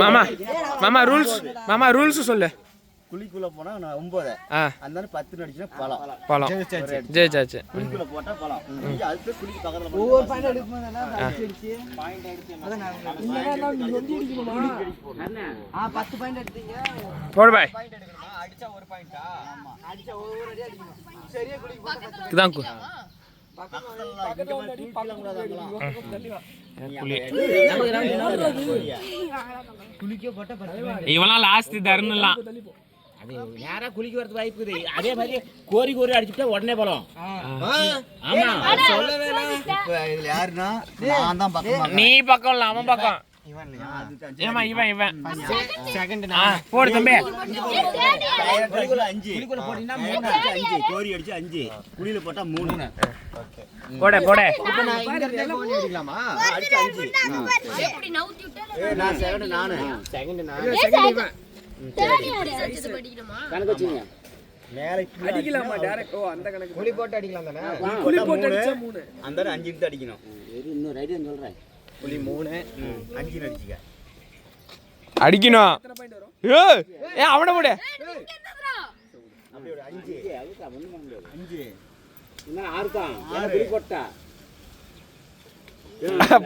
மாமா மாமா ரூல்ஸ் சொல்லு. குழிக்குள்ள போனா 9 அந்த 10 அடிச்சா பழம் ஜெயிச்சாச்சு. குழிக்குள்ள போட்டா பழம். அதுக்கு குழிக்கு பக்கத்துல ஒவ்வொரு பாயிண்ட் எடுக்கும்போது அடிச்சு அதான் நான் 10 பாயிண்ட் எடுத்தீங்க. போடு பாய். பாயிண்ட் எடுக்கணுமா? அடிச்சா ஒரு பாயிண்டா? ஆமா. அடிச்சா ஒவ்வொரு அடி அடிக்கணும். சரியா குழிக்கு போட்டா இதான் இவெல்லாம் லாஸ்ட் தரணும்லாம். அது நேரா குளிக்க வரது வாய்ப்பு இருக்குது. அதே மாதிரி கோரி அடிச்சுட்டா உடனே போலாம். ஆமா இதுல யாருன்னா நான் தான் பக்கம். நீ பக்கம் இல்ல அவன் பக்கம். ஏமா இவன் செகண்ட் போடு தம்பி. குழிக்குள்ள 5 குழிக்குள்ள போடினா 3 5 கோரி அடிச்சு 5 குழியில போட்டா 3. போடு இப்போ நான் இங்க இருந்து கோரி அடிக்கலாமா? அடிச்சு 5 எப்படி நவுத்தி விட்டா நான் செகண்ட் நான் இவன் தேடி அடிச்சு படிக்கணுமா? கணக்கு வச்சுங்க. மேலே அடிக்கலாமா டைரக்ட்? ஓ அந்த கணக்கு குழி போட்டு அடிக்கலாம் தானே? குழி போட்டு அடிச்சா 3 அந்த 5 எடுத்து அடிக்கணும். இன்னொரு ஐடியா சொல்றேன். குழி 3 5 அடிச்சுக்க அடிக்கணும். ஏ அவன போடு. அப்படியே ஒரு 5 அதுக்கு ஒண்ணும் பண்ண முடியாது. 5 இன்னும் 6 தான். ஏன்னா குளி போட்டா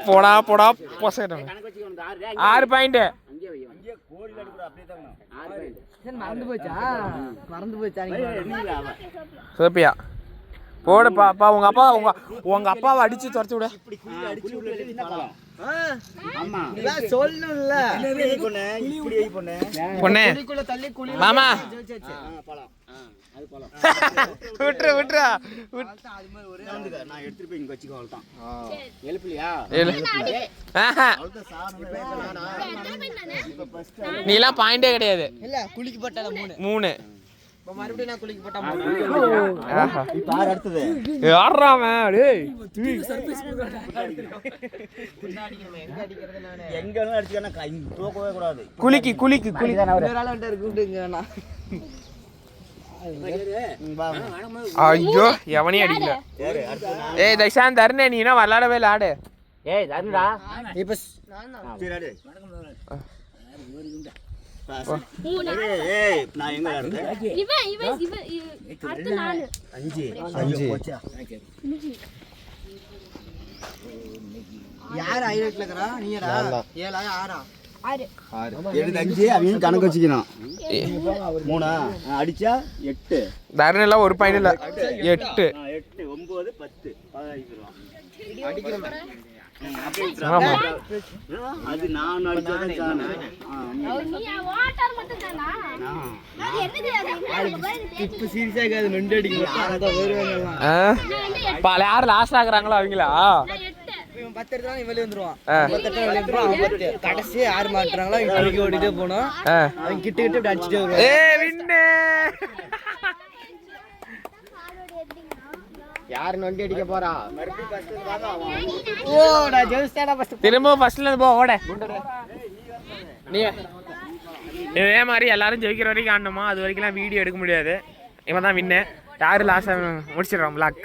போடா போசேடா. கணக்கு வச்சுக்கணும். 6 பாயிண்ட். அங்கே வை. அங்கே கோரில அடிக்குற அப்படியே தாங்க 6 பாயிண்ட். மறந்து போச்சா நீங்க? சோபியா போடு பாப்பா. உங்க அப்பாவை அடிச்சு துரத்தி விடு. இப்படி குழி அடிச்சு விட்டுட்டு பழம். ஆமா இதான் சொல்லணும்ல. இப்படி ஐ பொண்ணே பொண்ணே குழிக்குள்ள தள்ளி குழி மாமா பழம். அது போலாம். விட்டுறா அது மாதிரி ஒரே நான் எடுத்துட்டு போய் இங்க வச்சுக்கோ அவ்வளவுதான். எழுப்பலையா? நீ எல்லாம் பாயிண்டே கிடையாது. இல்ல குளிக்கு போட்டால 3. 3 இப்போ மறுபடியும் நான் குளிக்கு போட்டா 3. இப்ப யார் அடுத்தது? யாராம டேய் எங்க அடிக்கிறது நானே? எங்க வேணா அடிச்சுக்கனா தூக்கவே கூடாது. குளிக்கு இன்னொரு ஆள் வந்து கூப்பிடுங்க நான். ஐயோ எவனையும் அடிக்கல. யாரு அடுத்து? ஏய் தக்ஷான் தருணே நீ என்ன விளையாடவே இல்லை ஆடு. ஏய் தருடா. இப்போ சரி அடி. ஏய் நான் எங்க அடுத்து? இவன் அடுத்து நானு 5 போச்சா? யார் ஹைலைட்ல இருக்கறா? நீங்கடா? 7 6 எடுத்து 5 அவங்க கணக்கு வச்சுக்கணும். 3 அடிச்சா 8 தருண் எல்லாம் ஒரு பாயிண்ட் இல்ல 8 8 9 10 அடிக்கிறோம். ஆமா அது நான் அடிச்சதான் தானே. நீ வாட்டர் மட்டும் தானா? அது என்னது அது? இப்போ சீரியஸா இருக்காது. நொண்டி அடிக்கணும். அந்த வருவாங்க. பால யார் லாஸ்ட் ஆகுறாங்களோ அவங்களா? இவன் 10 எடுத்தா இவன் வெளிய வந்துருவான். 10 எடுத்தா வெளிய வந்துருவான். அவன் 10 கடைசி யார் மாட்றாங்களோ இவன் குளிக்க ஓடிட்டே போணும். அவன் கிட்ட இப்படி அடிச்சிட்டே வருவான். ஏய் வின்னு யார் நொண்டி அடிக்க போறா? ஓ நான் ஜெயிச்சேடா ஃபர்ஸ்ட். திரும்ப ஃபர்ஸ்ட்ல இருந்து போ ஓட. நீ இதே மாதிரி எல்லாரும் ஜெயிக்கிற வரைக்கும் ஆடணுமா? அது வரைக்கும்லாம் வீடியோ எடுக்க முடியாது. இவன் தான் வின்னு. யாரு லாஸ்ட் முடிச்சிடறோம் பிளாக்.